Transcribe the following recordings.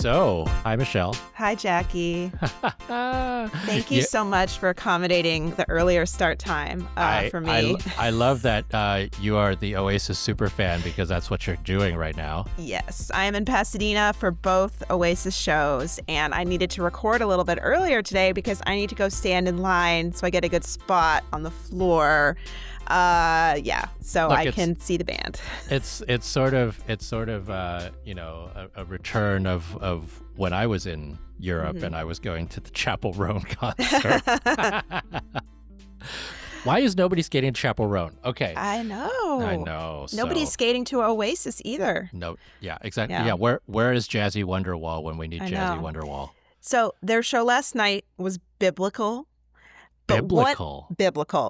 So, hi, Michelle. Hi, Jackie. Thank you so much for accommodating the earlier start time for me. I love that you are the Oasis superfan because that's what you're doing right now. Yes, I am in Pasadena for both Oasis shows, and I needed to record a little bit earlier today because I need to go stand in line so I get a good spot on the floor. So I can see the band. It's sort of a return of when I was in Europe and I was going to the Chapel Roan concert. Why is nobody skating to Chapel Roan? Okay. I know. Nobody's skating to Oasis either. No. Yeah, exactly. Yeah. Where is Jazzy Wonderwall when we need Jazzy Wonderwall? So their show last night was biblical. Biblical.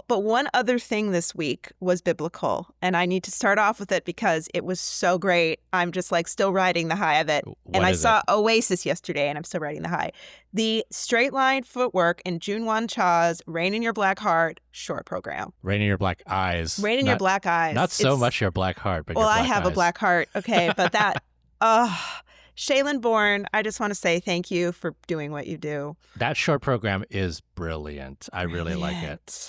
But one other thing this week was biblical, and I need to start off with it because it was so great. I'm just still riding the high of it. I saw Oasis yesterday, and I'm still riding the high. The straight line footwork in Junwon Cha's Rain in Your Black Heart short program. Rain in Your Black Eyes. Rain in Your Black Eyes. Not so much your black heart, but your black eyes. Well, I have a black heart. Okay, but that... Shaylin Bourne, I just want to say thank you for doing what you do. That short program is brilliant. I really like it.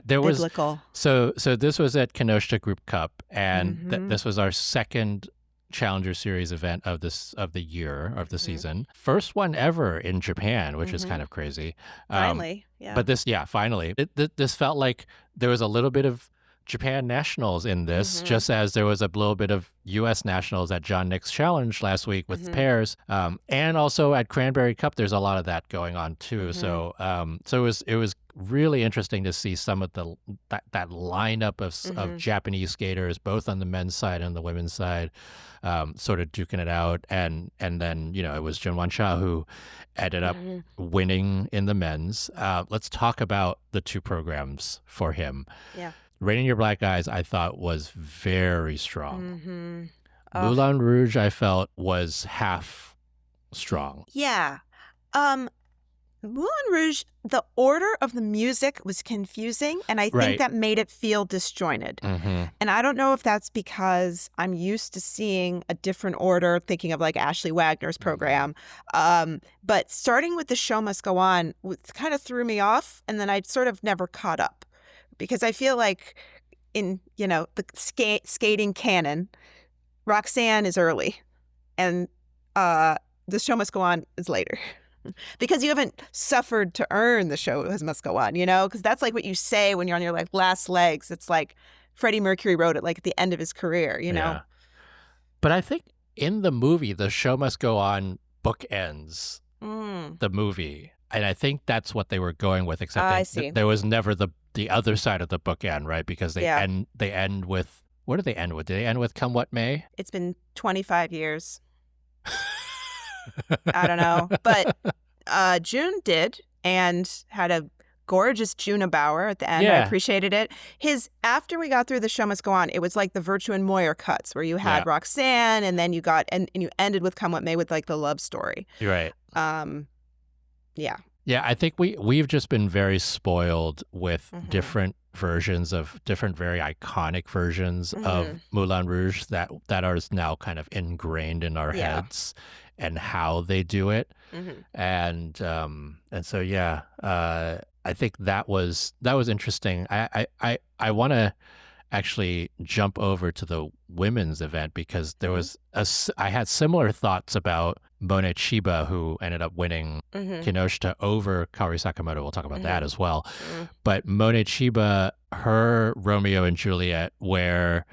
There was biblical. So this was at Kinoshita Group Cup, and this was our second Challenger Series event of the year of the season. First one ever in Japan, which is kind of crazy. Finally, yeah. But finally, this felt like there was a little bit of Japan Nationals in this, just as there was a little bit of U.S. Nationals at John Nick's Challenge last week with pairs, and also at Cranberry Cup. There's a lot of that going on too. So it was really interesting to see some of that lineup of Japanese skaters, both on the men's side and the women's side, sort of duking it out. And then it was Junwon Cha who ended up winning in the men's. Let's talk about the two programs for him. Yeah. Rain in Your Black Eyes, I thought, was very strong. Moulin Rouge, I felt, was half strong. Yeah. Moulin Rouge, the order of the music was confusing, and I think that made it feel disjointed. And I don't know if that's because I'm used to seeing a different order, thinking of Ashley Wagner's program. But starting with The Show Must Go On kind of threw me off, and then I sort of never caught up. Because I feel like in, the skating canon, Roxanne is early and The Show Must Go On is later. Because you haven't suffered to earn The Show Must Go On, Because that's what you say when you're on your last legs. It's like Freddie Mercury wrote it at the end of his career, Yeah. But I think in the movie, The Show Must Go On bookends the movie. And I think that's what they were going with, except there was never the other side of the bookend, right? Because they end with, what did they end with? Did they end with Come What May? It's been 25 years. I don't know. But June did and had a gorgeous Junebauer at the end. Yeah. I appreciated it. After we got through The Show Must Go On, it was like the Virtue and Moyer cuts where you had Roxanne and then you got, and you ended with Come What May with the love story. Right. Yeah. Yeah, I think we've just been very spoiled with different versions of different very iconic versions of Moulin Rouge that are now kind of ingrained in our heads and how they do it. And so I think that was interesting. I want to actually jump over to the women's event because there was I had similar thoughts about Monet Chiba, who ended up winning Kinoshita over Kaori Sakamoto. We'll talk about that as well. But Monet Chiba, her Romeo and Juliet, where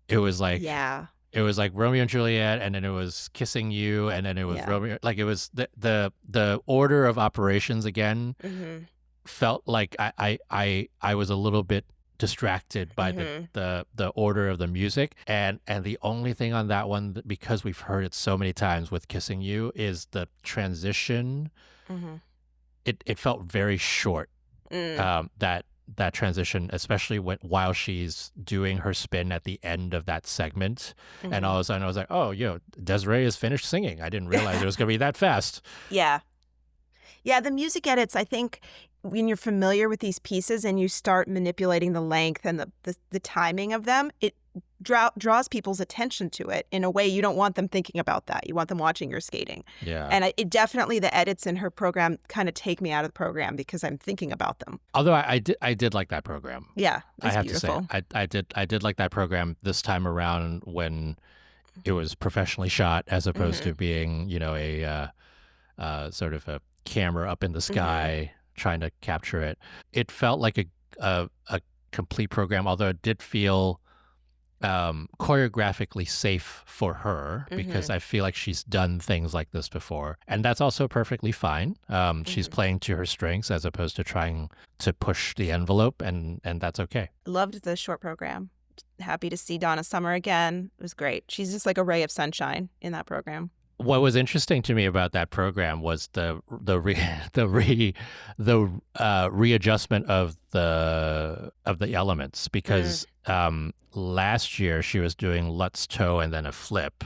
it was it was like Romeo and Juliet, and then it was Kissing You, and then it was Romeo. It was the order of operations again. Felt like I was a little bit distracted by the order of the music, and the only thing on that one, because we've heard it so many times with Kissing You, is the transition. It felt very short. That transition, especially while she's doing her spin at the end of that segment, and all of a sudden I was like, oh, Desiree is finished singing. I didn't realize it was going to be that fast. Yeah, the music edits, I think, when you're familiar with these pieces and you start manipulating the length and the timing of them, draws people's attention to it in a way you don't want them thinking about that. You want them watching your skating. Yeah. And it definitely, the edits in her program kind of take me out of the program because I'm thinking about them. Although I did like that program. Yeah, I have beautiful. to say, I did like that program this time around when it was professionally shot as opposed to being, a sort of a camera up in the sky trying to capture it. It felt like a complete program, although it did feel choreographically safe for her because I feel like she's done things like this before. And that's also perfectly fine. She's playing to her strengths as opposed to trying to push the envelope, and that's okay. Loved the short program. Happy to see Donna Summer again. It was great. She's just like a ray of sunshine in that program. What was interesting to me about that program was the readjustment of the elements, because last year she was doing Lutz toe and then a flip,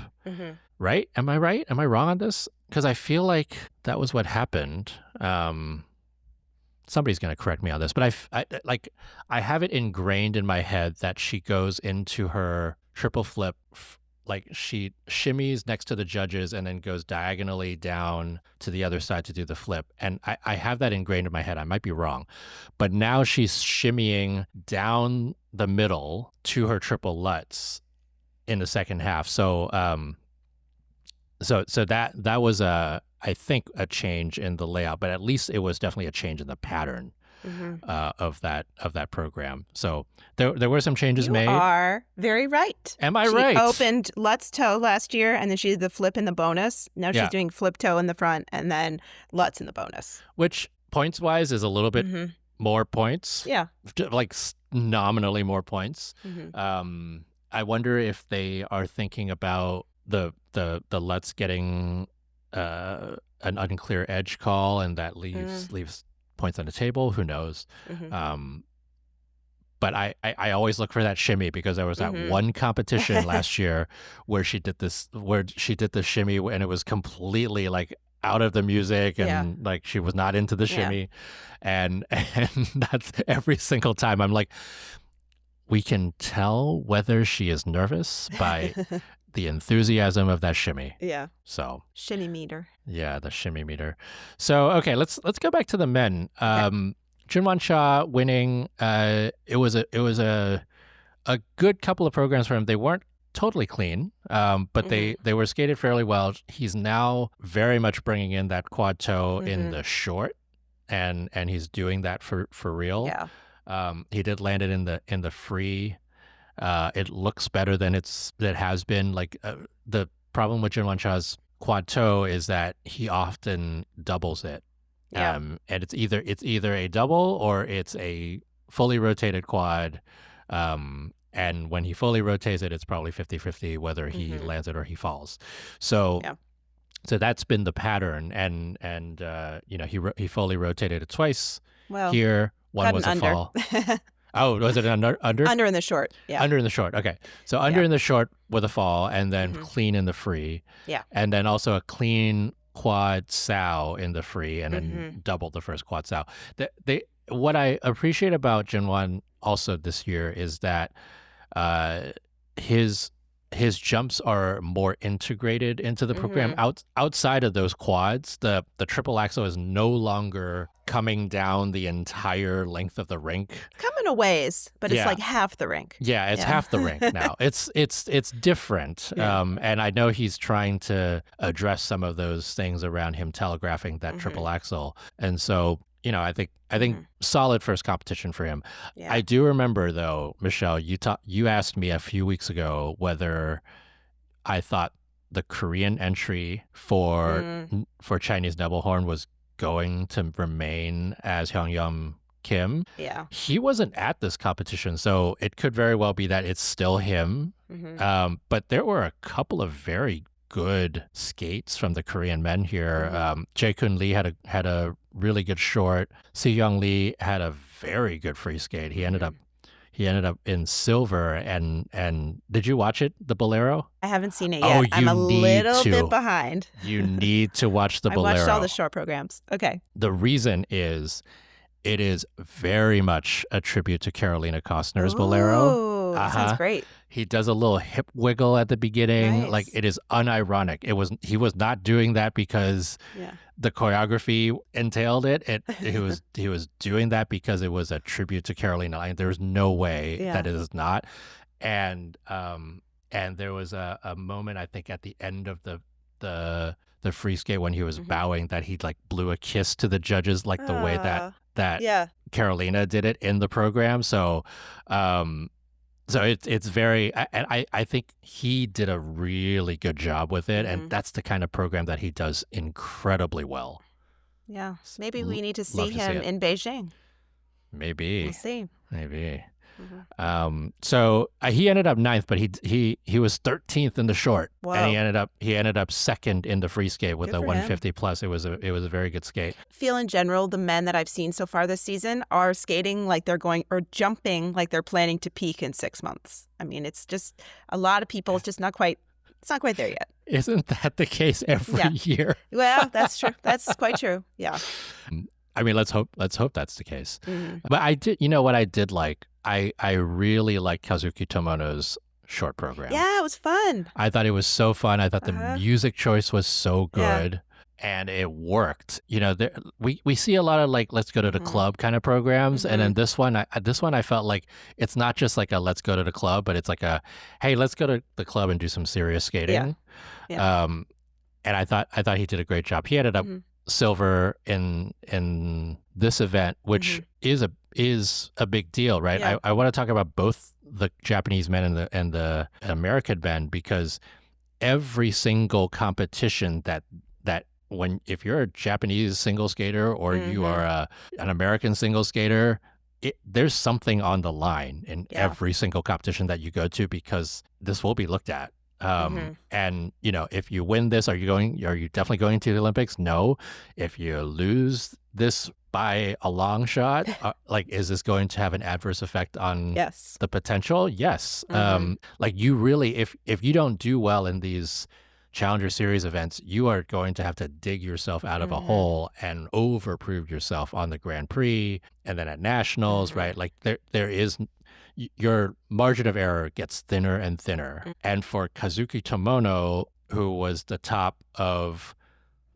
right? Am I right? Am I wrong on this? Because I feel like that was what happened. Somebody's going to correct me on this, but I have it ingrained in my head that she goes into her triple flip. Like she shimmies next to the judges and then goes diagonally down to the other side to do the flip. And I have that ingrained in my head. I might be wrong. But now she's shimmying down the middle to her triple Lutz in the second half. So so that was I think a change in the layout, but at least it was definitely a change in the pattern of that program. So there were some changes made. You are very right. Am I she right? She opened Lutz toe last year, and then she did the flip in the bonus. Now she's doing flip toe in the front, and then Lutz in the bonus. Which points-wise is a little bit more points. Yeah. Like nominally more points. I wonder if they are thinking about the Lutz getting an unclear edge call, and that leaves points on the table. Who knows? But I always look for that shimmy because there was that one competition last year where she did the shimmy and it was completely like out of the music and like she was not into the shimmy. And that's every single time I'm like, we can tell whether she is nervous by the enthusiasm of that shimmy. Yeah. So shimmy meter. Yeah, the shimmy meter. So okay, let's go back to the men. Junwan Cha winning. It was a good couple of programs for him. They weren't totally clean, but they were skated fairly well. He's now very much bringing in that quad toe in the short, and he's doing that for real. Yeah. He did land it in the free. It looks better than it has been. Like the problem with Junwan Cha's quad toe is that he often doubles it. And it's either a double or it's a fully rotated quad. And when he fully rotates it, it's probably 50-50 whether he lands it or he falls. So that's been the pattern. And he fully rotated it twice. Well, here one was a fall. Oh, was it an under? Under in the short. Yeah. Under in the short. Okay. So under in the short with a fall, and then clean in the free. Yeah. And then also a clean quad sow in the free, and then double the first quad sow. What I appreciate about Junwan also this year is that his jumps are more integrated into the program. Outside of those quads, the triple axel is no longer coming down the entire length of the rink. Coming a ways, but it's like half the rink. Yeah, it's half the rink now. It's different. And I know he's trying to address some of those things around him telegraphing that triple axel. And so, I think solid first competition for him. Yeah. I do remember though, Michelle, you asked me a few weeks ago whether I thought the Korean entry for Chinese Nebelhorn was going to remain as Hyungyum Kim. Yeah. He wasn't at this competition, so it could very well be that it's still him. But there were a couple of very good skates from the Korean men here. Jae-Kun Lee had a really good short. Si-Young Lee had a very good free skate. He ended up in silver. And did you watch it, the Bolero? I haven't seen it yet. I'm a little bit behind. You need to watch the Bolero. I watched all the short programs. Okay. The reason is it is very much a tribute to Carolina Costner's Bolero. That sounds great. He does a little hip wiggle at the beginning. Nice. Like, it is unironic. He was not doing that because the choreography entailed it. He was doing that because it was a tribute to Carolina. Like, there's no way that it is not. And there was a moment, I think, at the end of the free skate when he was bowing, that he like blew a kiss to the judges, like the way that Carolina did it in the program. So it's very, and I think he did a really good job with it, and that's the kind of program that he does incredibly well. Yeah, maybe we need to see him in Beijing. Maybe we'll see. Maybe. So he ended up 9th, but he was 13th in the short. Whoa. And he ended up 2nd in the free skate with a 150 plus. It was a very good skate. I feel in general the men that I've seen so far this season are skating like they're going, or jumping like they're planning to peak in 6 months. I mean, it's just a lot of people. It's just not quite. It's not quite there yet. Isn't that the case every year? Well, that's true. That's quite true. Yeah. I mean, let's hope that's the case. But I did, what I did like? I really liked Kazuki Tomono's short program. Yeah, it was fun. I thought it was so fun. I thought the music choice was so good, and it worked. We see a lot of like let's go to the club kind of programs, and then this one I felt like it's not just like a let's go to the club, but it's like a hey, let's go to the club and do some serious skating. Yeah. And I thought he did a great job. He ended up silver in this event, which is a big deal, right? Yeah. I want to talk about both the Japanese men and the American men, because every single competition that if you're a Japanese single skater or you are an American single skater, there's something on the line in every single competition that you go to, because this will be looked at. And if you win this, are you definitely going to the Olympics? No. If you lose this by a long shot, is this going to have an adverse effect on the potential? Yes. Like, you really, if you don't do well in these Challenger Series events, you are going to have to dig yourself out of a hole and overprove yourself on the Grand Prix and then at Nationals, right? Like, there is, your margin of error gets thinner and thinner. And for Kazuki Tomono, who was the top of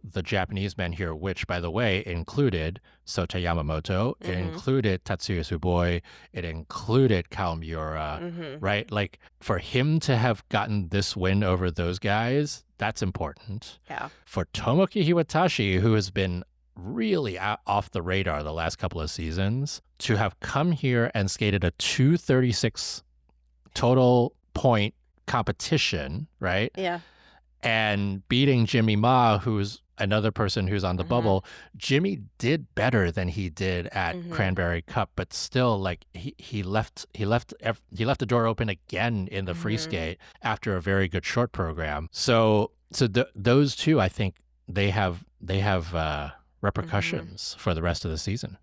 the Japanese men here, which, by the way, included Sota Yamamoto, it included Tatsuya Suboi, it included Kao Miura, right? Like, for him to have gotten this win over those guys, that's important. Yeah. For Tomoki Hiwatashi, who has been really off the radar the last couple of seasons, to have come here and skated a 236 total point competition, right? Yeah. And beating Jimmy Ma, who's another person who's on the bubble. Jimmy did better than he did at Cranberry Cup, but still, like, he left the door open again in the free skate after a very good short program. So those two, I think they have repercussions for the rest of the season.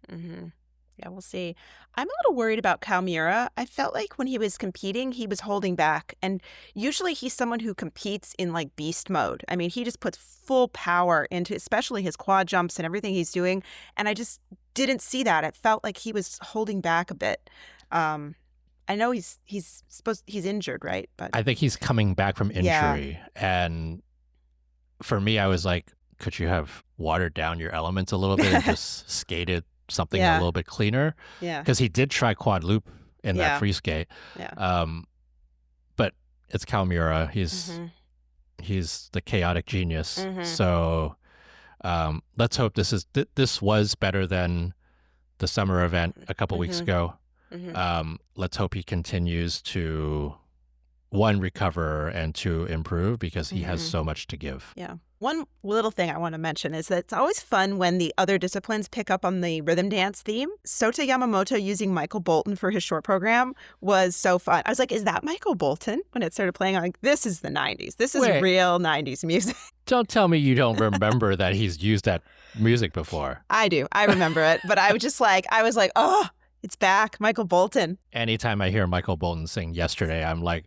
Yeah, we'll see. I'm a little worried about Kao Miura. I felt like when he was competing, he was holding back. And usually he's someone who competes in like beast mode. I mean, he just puts full power into especially his quad jumps and everything he's doing. And I just didn't see that. It felt like he was holding back a bit. I know he's injured, right? But I think he's coming back from injury. Yeah. And for me, I was like, could you have watered down your elements a little bit and just skated something a little bit cleaner? Yeah. Because he did try quad loop in that free skate. Yeah. But it's Kao Miura. He's the chaotic genius. So let's hope this was better than the summer event a couple weeks ago. Let's hope he continues to, one, recover and to improve, because he has so much to give. Yeah. One little thing I want to mention is that it's always fun when the other disciplines pick up on the rhythm dance theme. Sota Yamamoto using Michael Bolton for his short program was so fun. I was like, is that Michael Bolton? When it started playing, I'm like, this is the 90s. This is real 90s music. Don't tell me you don't remember that he's used that music before. I do. I remember it. But I was just like, oh, it's back. Michael Bolton. Anytime I hear Michael Bolton sing Yesterday, I'm like,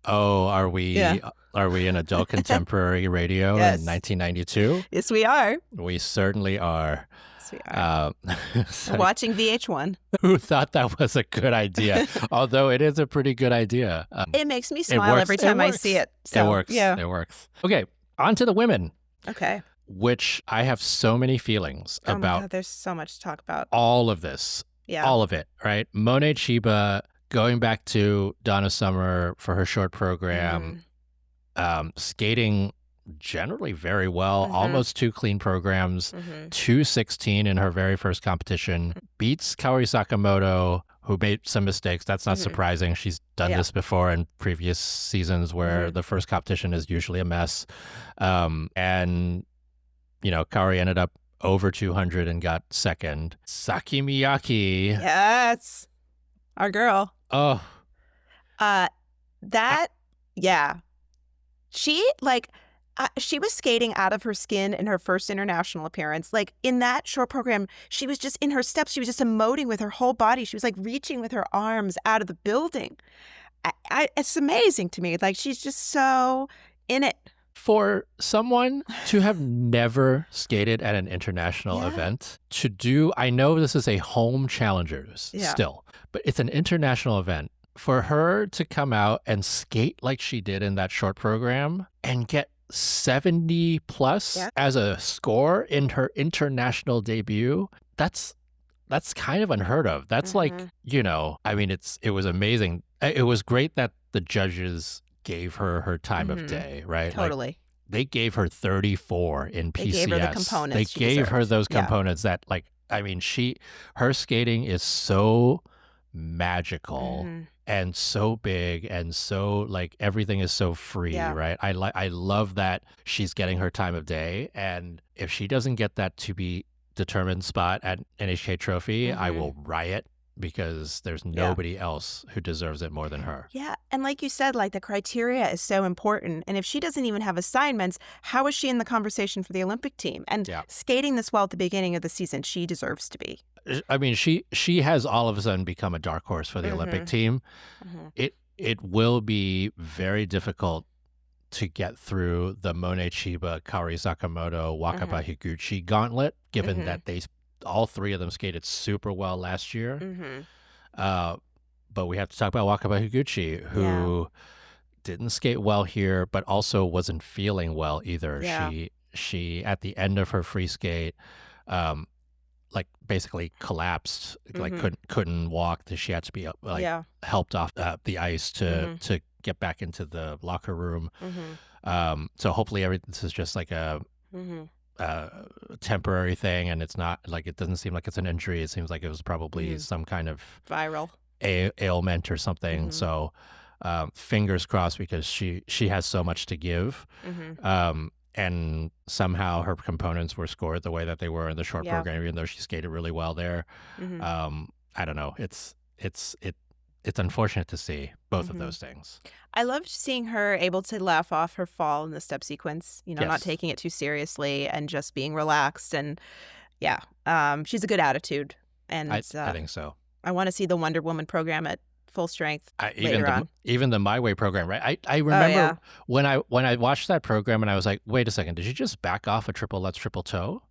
oh, are we in adult contemporary radio in 1992? Yes, we are. We certainly are. Yes, we are. So We're watching VH1. who thought that was a good idea? Although it is a pretty good idea. It makes me smile every time I see it. So, it works. Yeah. It works. Okay, on to the women. Okay. Which I have so many feelings Oh about. my God, there's so much to talk about. All of this. Yeah. All of it, right? Monet Chiba going back to Donna Summer for her short program, skating generally very well, almost 2 clean programs, 2:16 in her very first competition, beats Kaori Sakamoto, who made some mistakes. That's not surprising. She's done this before in previous seasons where the first competition is usually a mess. And, you know, Kaori ended up over 200 and got second. Saki Miyake. Yes. Our girl. Oh. She was skating out of her skin in her first international appearance. Like in that short program, she was just in her steps. She was just emoting with her whole body. She was like reaching with her arms out of the building. It's amazing to me. Like she's just so in it. For someone to have never skated at an international event, to do, I know this is a home challengers still, but it's an international event. For her to come out and skate like she did in that short program and get 70 plus as a score in her international debut, that's kind of unheard of. That's like, you know, I mean, it was amazing. It was great that the judges gave her time of day, right? Totally. Like, they gave her 34 in PCS. They gave her the components. They gave her those components that, like, I mean, her skating is so magical and so big and so, like, everything is so free, right? I love that she's getting her time of day, and if she doesn't get that to be determined spot at NHK Trophy, I will riot, because there's nobody else who deserves it more than her. Yeah. And like you said, like the criteria is so important. And if she doesn't even have assignments, how is she in the conversation for the Olympic team? And skating this well at the beginning of the season, she deserves to be. I mean, she has all of a sudden become a dark horse for the Olympic team. It will be very difficult to get through the Monet Chiba, Kaori Sakamoto, Wakaba Higuchi gauntlet, given that all three of them skated super well last year. But we have to talk about Wakaba Higuchi, who didn't skate well here, but also wasn't feeling well either. She at the end of her free skate, like basically collapsed, like couldn't walk. She had to be helped off the ice to get back into the locker room. So hopefully this is just like a temporary thing, and it's not like, it doesn't seem like it's an injury. It seems like it was probably some kind of viral ailment or something. So fingers crossed, because she has so much to give. And somehow her components were scored the way that they were in the short program, even though she skated really well there. I don't know. It's unfortunate to see both of those things. I loved seeing her able to laugh off her fall in the step sequence, you know, not taking it too seriously and just being relaxed. And she's a good attitude. And I think so. I want to see the Wonder Woman program at full strength later on. Even the My Way program, right? I remember when I watched that program and I was like, wait a second, did she just back off a triple Lutz triple toe?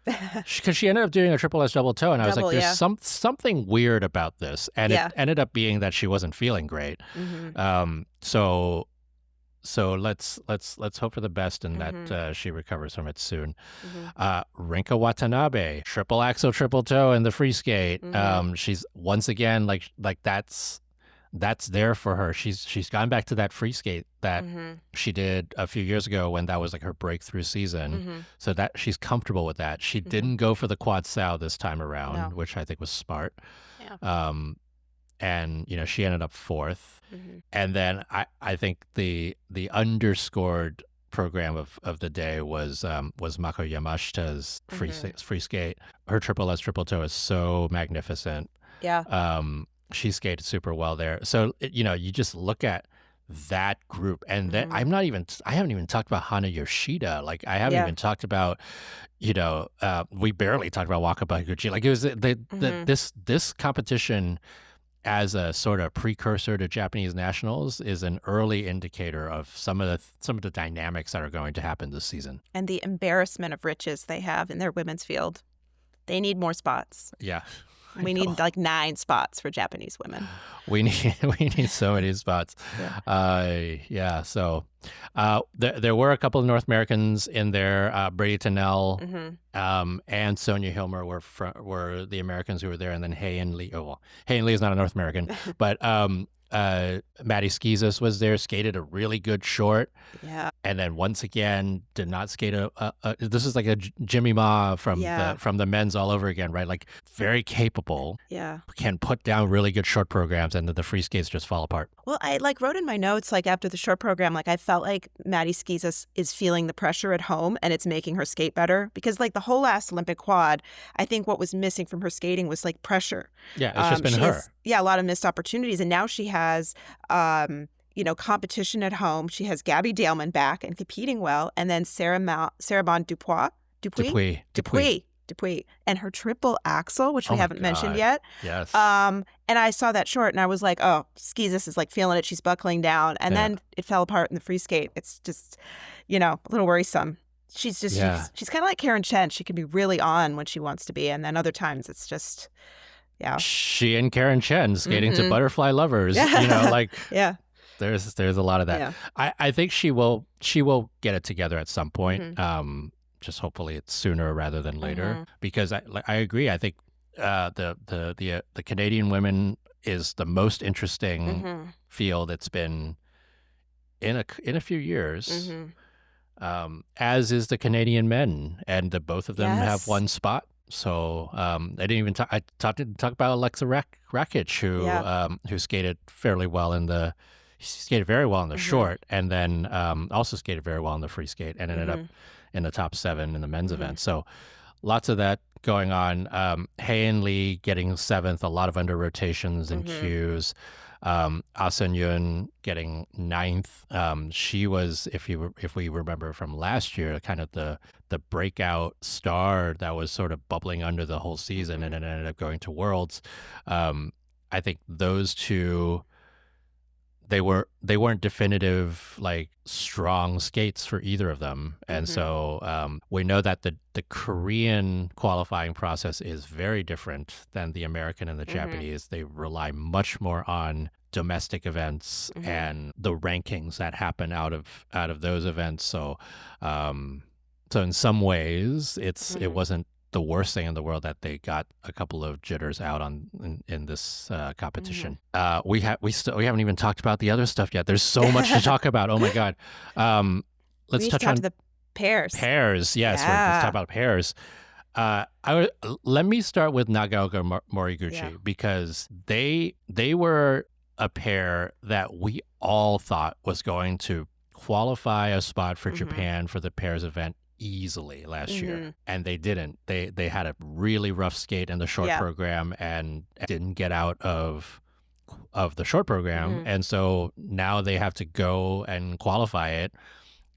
Because she ended up doing a triple Lutz double toe, and I was like, there's something weird about this, and it ended up being that she wasn't feeling great. So let's hope for the best and that she recovers from it soon. Rinka Watanabe, triple axel triple toe in the free skate. She's once again like that's there for her. She's gone back to that free skate that she did a few years ago when that was like her breakthrough season. So that she's comfortable with that. She didn't go for the quad sow this time around, which I think was smart. And you know, she ended up fourth. And then I think the underscored program of the day was Mako Yamashita's free skate. Her triple S triple toe is so magnificent. She skated super well there. So you know, you just look at that group, and then I haven't even talked about Hana Yoshida. Like, I haven't even talked about, you know, we barely talked about Wakaba Higuchi. Like, it was this competition as a sort of precursor to Japanese nationals is an early indicator of some of the dynamics that are going to happen this season. And the embarrassment of riches they have in their women's field. They need more spots. Yeah. We need like 9 spots for Japanese women. We need so many spots. Yeah. So there were a couple of North Americans in there. Brady Tennell and Sonia Hilmer were the Americans who were there, and then Hay and Lee. Oh, well, Hay and Lee is not a North American, but Maddie Schizas was there, skated a really good short. Yeah. And then once again, did not skate this is like a Jimmy Ma from the men's all over again, right? Like very capable. Yeah. Can put down really good short programs, and the free skates just fall apart. Well, I wrote in my notes, after the short program, I felt like Maddie Schizas is feeling the pressure at home, and it's making her skate better. Because the whole last Olympic quad, I think what was missing from her skating was pressure. Yeah, it's just been her. A lot of missed opportunities. And now she has competition at home. She has Gabby Daleman back and competing well. And then Sarabon Dupuis. And her triple axel, which we haven't mentioned yet. Yes. And I saw that short and I was like, oh, Schizas is feeling it. She's buckling down. And then it fell apart in the free skate. It's just, a little worrisome. She's just, she's kind of like Karen Chen. She can be really on when she wants to be. And then other times it's just, She and Karen Chen skating to Butterfly Lovers. Yeah. There's a lot of that. Yeah. I think she will get it together at some point. Just hopefully it's sooner rather than later. Because I agree. I think the Canadian women is the most interesting field it's been in a few years. As is the Canadian men, and both of them have one spot. So I didn't even talk. I didn't talk about Alexa Rakic, who skated fairly well skated very well in the short, and then also skated very well in the free skate, and ended up in the top 7 in the men's event. So lots of that going on. Hay and Lee getting 7th, a lot of under rotations and cues. Asen Yun getting 9th. She was, if we remember from last year, kind of the breakout star that was sort of bubbling under the whole season, and it ended up going to Worlds. I think those two, they weren't definitive strong skates for either of them, and so we know that the Korean qualifying process is very different than the American and the Japanese. They rely much more on domestic events and the rankings that happen out of those events. So in some ways, it wasn't the worst thing in the world that they got a couple of jitters out in this competition. We haven't even talked about the other stuff yet. There's so much to talk about. Oh my God. Let's touch on the pairs. Pairs, yes. Let's talk about pairs. Let me start with Nagaoka Moriguchi because they were a pair that we all thought was going to qualify a spot for Japan for the pairs event easily last year, and they didn't. They had a really rough skate in the short program and didn't get out of the short program, and so now they have to go and qualify it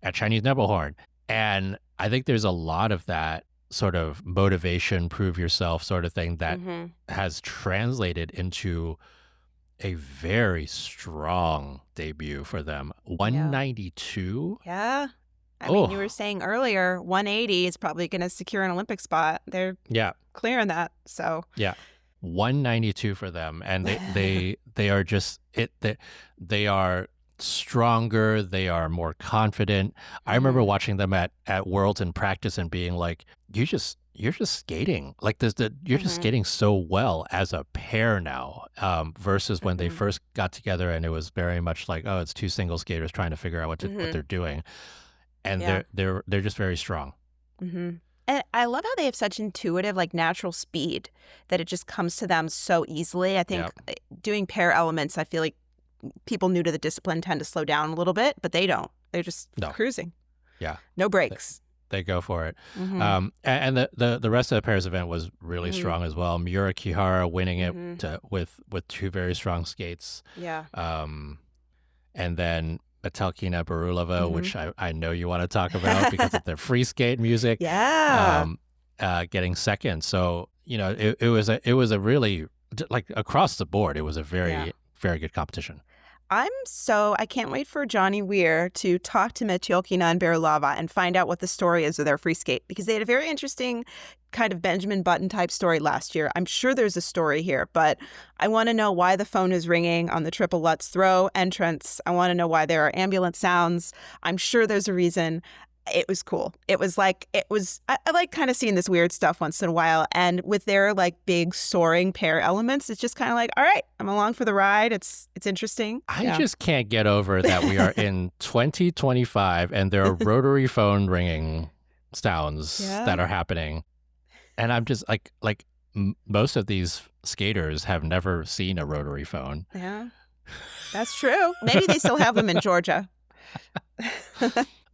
at Chinese Nebelhorn. And I think there's a lot of that sort of motivation, prove yourself sort of thing that has translated into a very strong debut for them. 192. Yeah. I mean, you were saying earlier, 180 is probably going to secure an Olympic spot. They're clearing that. So 192 for them, and they are just they are stronger. They are more confident. I remember watching them at Worlds in practice and being like, you're just skating like this. You're just skating so well as a pair now, versus when they first got together and it was very much like, oh, it's two single skaters trying to figure out what they're doing. And they're just very strong. And I love how they have such intuitive, natural speed that it just comes to them so easily. I think doing pair elements, I feel like people new to the discipline tend to slow down a little bit, but they don't. They're just cruising. Yeah. No breaks. They go for it. And the rest of the pairs event was really strong as well. Miura Kihara winning it with two very strong skates. Yeah. And then Metelkina Barulova, which I know you want to talk about because of their free skate music. Yeah. Getting second. So, it was a really, across the board, it was a very, very good competition. I can't wait for Johnny Weir to talk to Metelkina and Barulova and find out what the story is of their free skate, because they had a very interesting kind of Benjamin Button type story last year. I'm sure there's a story here, but I want to know why the phone is ringing on the Triple Lutz throw entrance. I want to know why there are ambulance sounds. I'm sure there's a reason. It was cool. I like kind of seeing this weird stuff once in a while. And with their like big soaring pair elements, it's just kind of like, all right, I'm along for the ride. It's interesting. I just can't get over that we are in 2025 and there are rotary phone ringing sounds that are happening. And I'm just like most of these skaters have never seen a rotary phone. Yeah, that's true. Maybe they still have them in Georgia.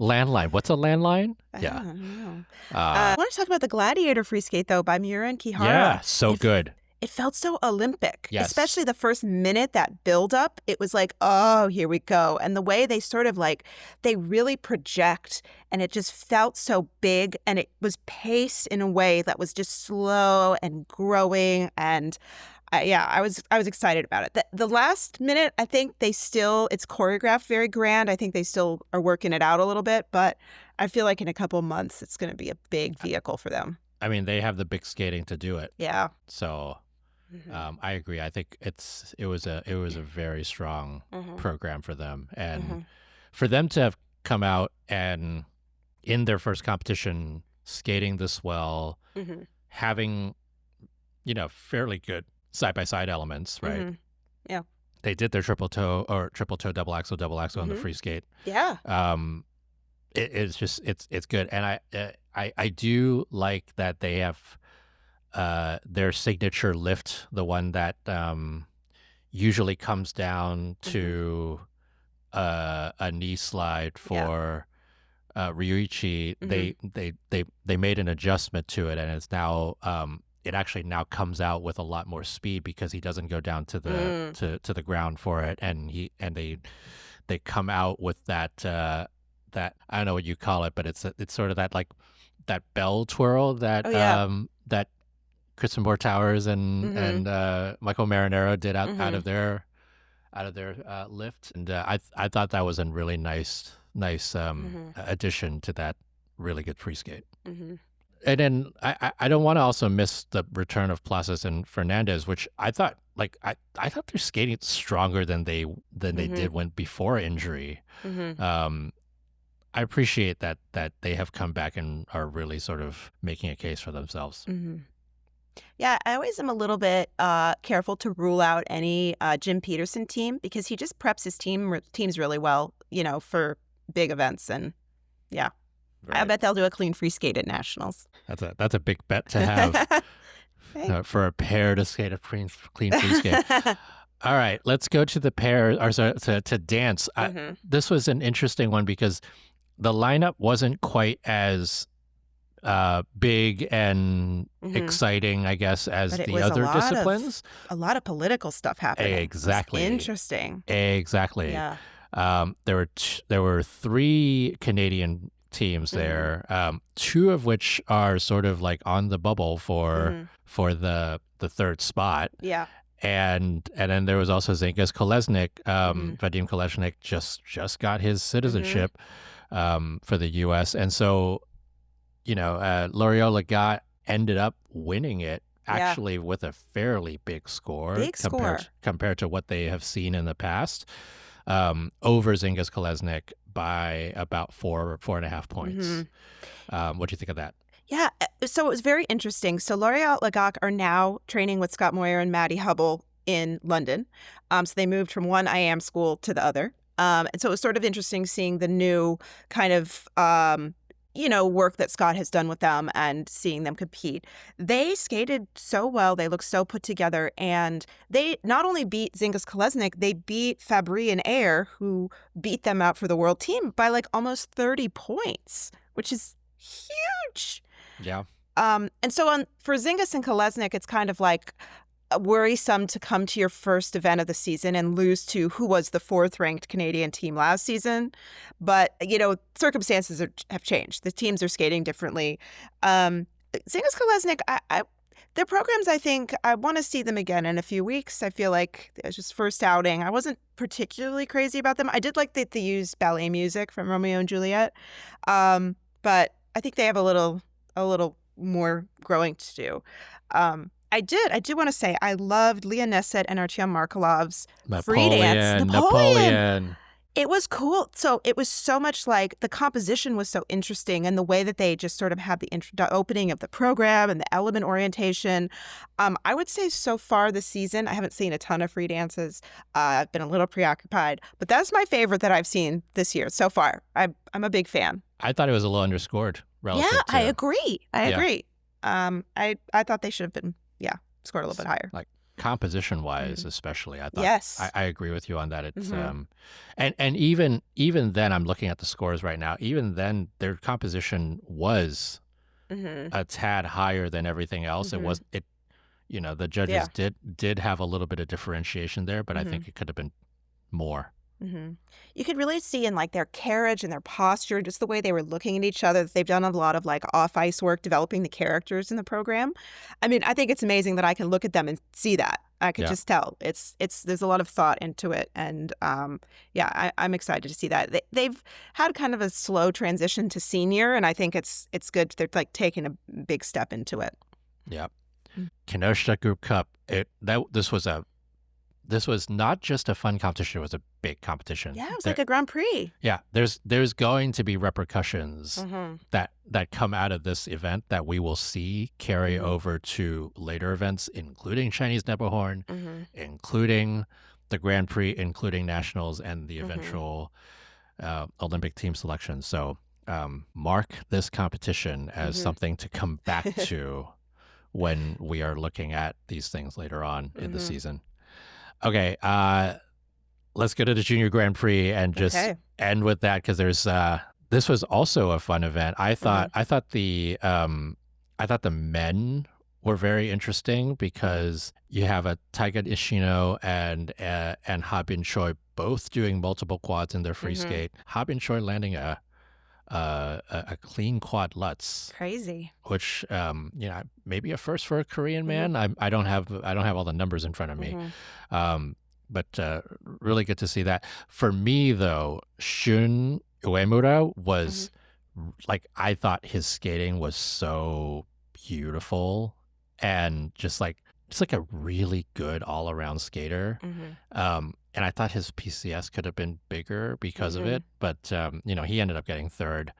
Landline. What's a landline? I don't know. I want to talk about the Gladiator free skate, though, by Miura and Kihara. Yeah, so good. It felt so Olympic, yes. Especially the first minute, that build up. It was like, oh, here we go. And the way they sort of like, they really project, and it just felt so big, and it was paced in a way that was just slow and growing. And I was excited about it. The last minute, I think it's choreographed very grand. I think they still are working it out a little bit, but I feel like in a couple of months, it's going to be a big vehicle for them. I mean, they have the big skating to do it. Yeah. So I agree. I think it was a very strong program for them, and for them to have come out and in their first competition skating this well, having fairly good side-by-side elements, right? Yeah. They did their triple toe, double axel on the free skate. Yeah. It's good. And I do like that they have their signature lift, the one that usually comes down to a knee slide for Ryuichi. They made an adjustment to it, and it's now it actually now comes out with a lot more speed because he doesn't go down to the to the ground for it, and they come out with that that, I don't know what you call it, but it's sort of that like that bell twirl that that Kristen Moore Towers and Michael Marinero did out of their lift, and I thought that was a really nice addition to that really good free skate. And then I don't want to also miss the return of Plazas and Fernandez, which I thought I thought they're skating stronger than they did when before injury. I appreciate that they have come back and are really sort of making a case for themselves. Yeah, I always am a little bit careful to rule out any Jim Peterson team because he just preps his teams really well, for big events, and yeah. Right. I bet they'll do a clean free skate at nationals. That's a big bet to have for a pair to skate a clean free skate. All right, let's go to the pair, or sorry, to dance. This was an interesting one because the lineup wasn't quite as big and exciting, I guess, as the other disciplines. A lot of political stuff happening. Exactly. Interesting. Exactly. Yeah. There were 3 Canadian teams there, 2 of which are sort of like on the bubble for the third spot. Yeah. And then there was also Zinkas Kolesnik. Vadim Kolesnik just got his citizenship for the U.S. And so, L'Oreal Legat ended up winning it actually with a fairly big score. Compared to what they have seen in the past, over Zinkas Kolesnik by about 4.5 points. What do you think of that? Yeah, so it was very interesting. So L'Oreal Legat are now training with Scott Moyer and Maddie Hubble in London. So they moved from one IAM school to the other. And so it was sort of interesting seeing the new kind of, work that Scott has done with them and seeing them compete. They skated so well. They looked so put together. And they not only beat Zinkas Kolesnik, they beat Fabry and Ayer, who beat them out for the world team by like almost 30 points, which is huge. Yeah. And so for Zingas and Kolesnik, it's kind of like worrisome to come to your first event of the season and lose to who was the 4th-ranked Canadian team last season. But, circumstances have changed. The teams are skating differently. Zingas Kolesnik, their programs, I think, I want to see them again in a few weeks. I feel like it was just first outing. I wasn't particularly crazy about them. I did like that they used ballet music from Romeo and Juliet. But I think they have a little more growing to do. I do want to say I loved Leah Nesset and Artyom Markelov's free dance. Napoleon. It was cool. So it was so much like the composition was so interesting, and the way that they just sort of had the opening of the program and the element orientation. I would say so far this season, I haven't seen a ton of free dances. I've been a little preoccupied, but that's my favorite that I've seen this year so far. I'm a big fan. I thought it was a little underscored relative to... I agree. I thought they should have been, scored a little bit higher. Like composition-wise, especially, I thought. Yes. I agree with you on that. It's and even then, I'm looking at the scores right now. Even then, their composition was a tad higher than everything else. The judges did have a little bit of differentiation there, but I think it could have been more. You could really see in like their carriage and their posture, just the way they were looking at each other. They've done a lot of like off-ice work developing the characters in the program. I mean, I think it's amazing that I can look at them and see that. I could just tell it's there's a lot of thought into it, and I'm excited to see that. They've had kind of a slow transition to senior, and I think it's good. They're like taking a big step into it. Yeah, Kinoshita Group Cup. This was not just a fun competition, it was a big competition. Yeah, it was like a Grand Prix. Yeah, there's going to be repercussions that come out of this event that we will see carry over to later events, including Chinese Nebahorn, including the Grand Prix, including Nationals, and the eventual Olympic team selection. So mark this competition as something to come back to when we are looking at these things later on in the season. Okay, let's go to the Junior Grand Prix and just end with that, because there's this was also a fun event. I thought the men were very interesting, because you have a Taiga Ishino and Ha Bin Choi both doing multiple quads in their free skate. Ha Bin Choi landing a clean quad Lutz. Crazy. Which maybe a first for a Korean man. I don't have all the numbers in front of me. But really good to see that. For me though, Shun Uemura was like, I thought his skating was so beautiful and just like a really good all around skater. And I thought his PCS could have been bigger because of it, but he ended up getting third.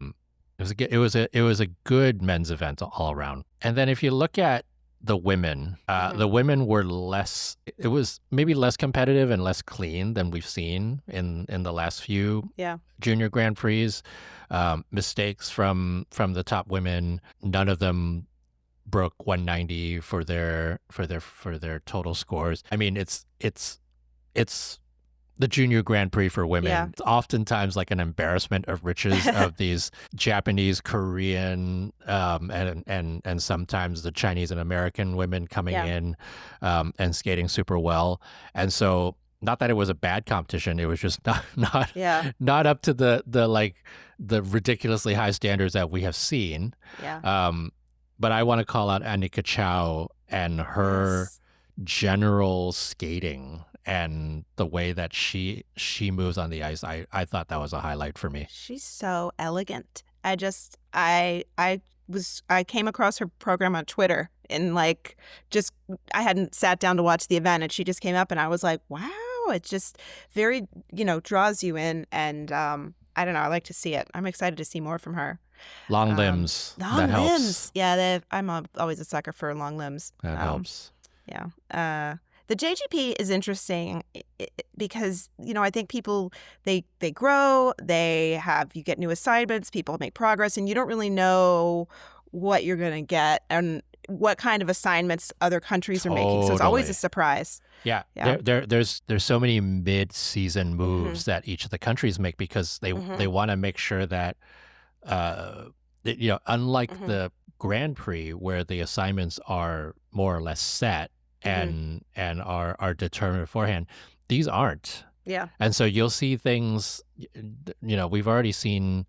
It was a good men's event all around. And then if you look at the women, the women were it was maybe less competitive and less clean than we've seen in the last few junior Grand Prix. Mistakes from the top women, none of them broke 190 for their total scores. I mean, it's the Junior Grand Prix for women. Yeah. It's oftentimes like an embarrassment of riches of these Japanese, Korean, and sometimes the Chinese and American women coming in and skating super well. And so, not that it was a bad competition, it was just not up to the ridiculously high standards that we have seen. Yeah. But I want to call out Annika Chow and her general skating and the way that she moves on the ice. I thought that was a highlight for me. She's so elegant. I came across her program on Twitter, and I hadn't sat down to watch the event, and she just came up and I was like, wow, it just very, draws you in, and I don't know, I like to see it. I'm excited to see more from her. Long limbs. That helps. Yeah, I'm always a sucker for long limbs. That helps. Yeah. The JGP is interesting because, I think people, they grow, you get new assignments, people make progress, and you don't really know what you're going to get and what kind of assignments other countries are making. So it's always a surprise. Yeah. There's so many mid-season moves that each of the countries make because they want to make sure that, unlike the Grand Prix where the assignments are more or less set, and are determined beforehand, these aren't. Yeah. And so you'll see things, we've already seen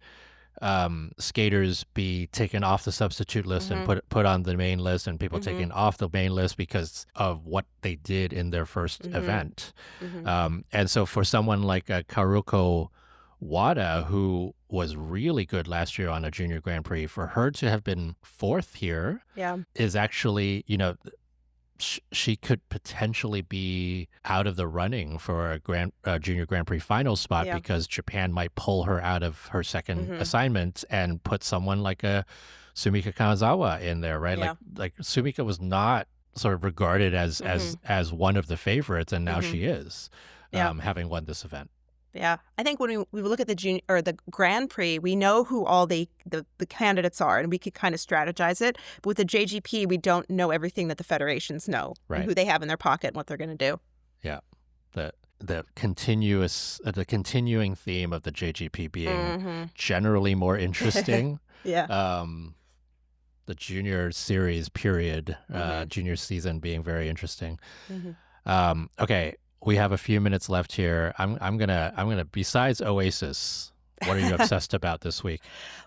skaters be taken off the substitute list and put on the main list, and people taken off the main list because of what they did in their first event. And so for someone like Karuko Wada, who was really good last year on a junior Grand Prix, for her to have been fourth here is actually, she could potentially be out of the running for a junior Grand Prix final spot because Japan might pull her out of her second assignment and put someone like a Sumika Kanazawa in there, right? Like Sumika was not sort of regarded as one of the favorites, and now she is, having won this event. Yeah, I think when we look at the junior or the Grand Prix, we know who all the candidates are, and we could kind of strategize it. But with the JGP, we don't know everything that the federations know, and who they have in their pocket and what they're going to do. Yeah, the continuing theme of the JGP being generally more interesting. The junior series period, junior season being very interesting. Okay. We have a few minutes left here. I'm gonna besides Oasis, what are you obsessed about this week?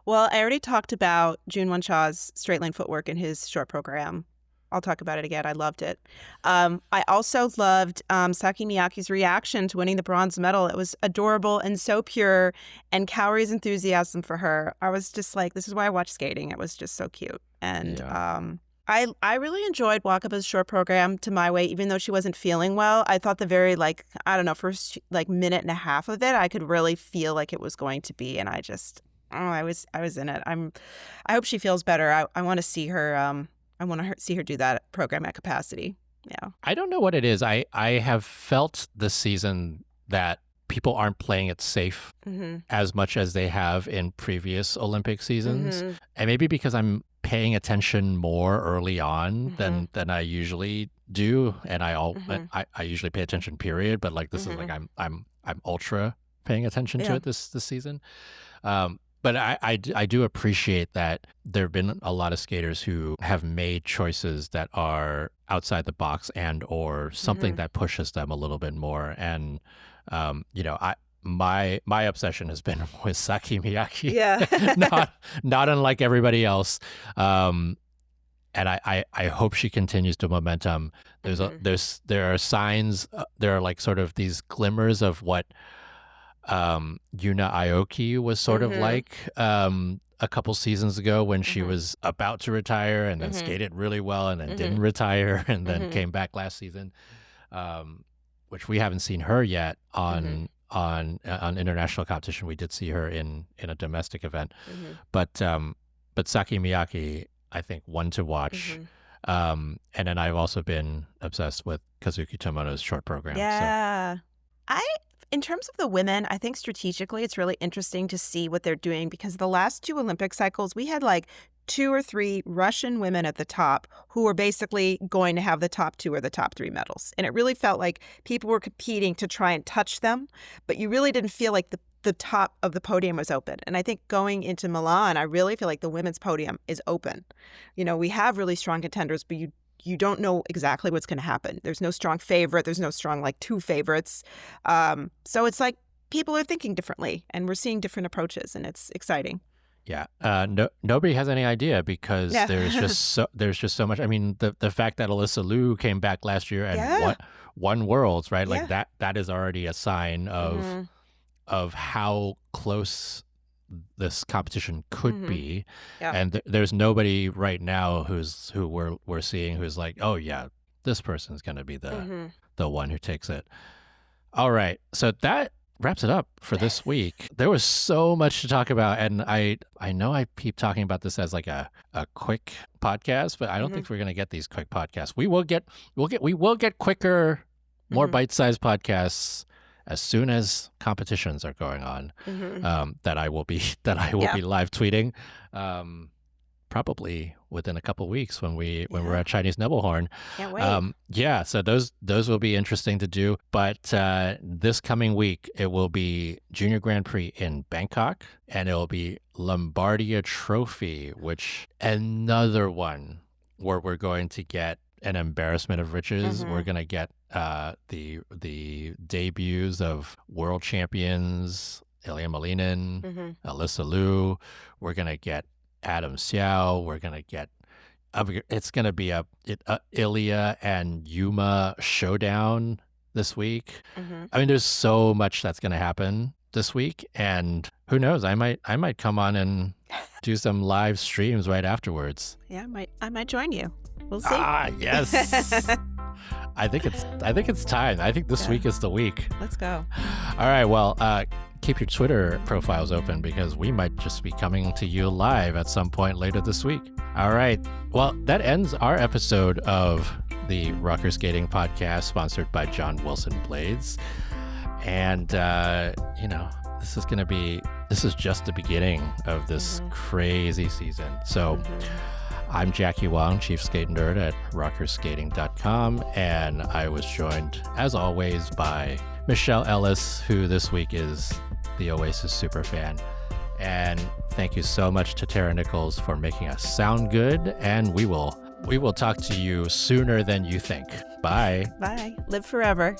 Well, I already talked about Jun Won Cha's straight line footwork in his short program. I'll talk about it again. I loved it. I also loved Saki Miyake's reaction to winning the bronze medal. It was adorable and so pure, and Kaori's enthusiasm for her. I was just like, this is why I watch skating. It was just so cute. And I really enjoyed Wakaba's short program to my way, even though she wasn't feeling well. I thought the very, first minute and a half of it, I could really feel like it was going to be. And I just, I was in it. I hope she feels better. I want to see her. I want to see her do that program at capacity. Yeah. I don't know what it is. I have felt this season that people aren't playing it safe as much as they have in previous Olympic seasons. And maybe because I'm paying attention more early on than I usually do, and I usually pay attention, period. But like this is like I'm ultra paying attention to it this season. But I do appreciate that there have been a lot of skaters who have made choices that are outside the box and or something that pushes them a little bit more. And my obsession has been with Saki Miyake. Yeah. not unlike everybody else. And I hope she continues the momentum. There are signs, there are like sort of these glimmers of what Yuna Aoki was sort of like a couple seasons ago when she was about to retire and then skated really well and then didn't retire and then came back last season, which we haven't seen her yet on international competition. We did see her in a domestic event, but Saki Miyake, I think, one to watch. And then I've also been obsessed with Kazuki Tomono's short program. Yeah. In terms of the women, I think strategically it's really interesting to see what they're doing, because the last two Olympic cycles, we had like 2 or 3 Russian women at the top who were basically going to have the top 2 or the top 3 medals. And it really felt like people were competing to try and touch them, but you really didn't feel like the top of the podium was open. And I think going into Milan, I really feel like the women's podium is open. We have really strong contenders, but you don't know exactly what's going to happen. There's no strong favorite. There's no strong, 2 favorites. So it's like people are thinking differently, and we're seeing different approaches, and it's exciting. Yeah. Nobody has any idea because there's just so much. I mean, the fact that Alyssa Liu came back last year and won Worlds, right? Like that is already a sign of how close this competition could be. And there's nobody right now who we're seeing who's like, oh yeah, this person's going to be the one who takes it. All right, so that wraps it up for this week. There was so much to talk about, and I know I keep talking about this as like a quick podcast, but I don't think we're going to get these quick podcasts. We will get quicker, more bite-sized podcasts as soon as competitions are going on, that I will be live tweeting, probably within a couple weeks when we're at Chinese Nebelhorn. Can't wait. So those will be interesting to do. But this coming week it will be Junior Grand Prix in Bangkok, and it will be Lombardia Trophy, which another one where we're going to get an embarrassment of riches. We're going to get the debuts of world champions Ilya Malinin, Alyssa Liu. We're going to get Adam Xiao. We're going to get it's going to be a Ilya and Yuma showdown this week. I mean, there's so much that's going to happen. this week, and who knows, I might come on and do some live streams right afterwards. Yeah, I might join you. We'll see. Yes. I think it's time. I think this week is the week. Let's go. All right. Well, keep your Twitter profiles open because we might just be coming to you live at some point later this week. All right. Well, that ends our episode of the Rocker Skating Podcast, sponsored by John Wilson Blades. And, this is just the beginning of this crazy season. So I'm Jackie Wong, Chief Skate Nerd at rockerskating.com. And I was joined, as always, by Michelle Ellis, who this week is the Oasis superfan. And thank you so much to Tara Nichols for making us sound good. And we will talk to you sooner than you think. Bye. Bye. Live forever.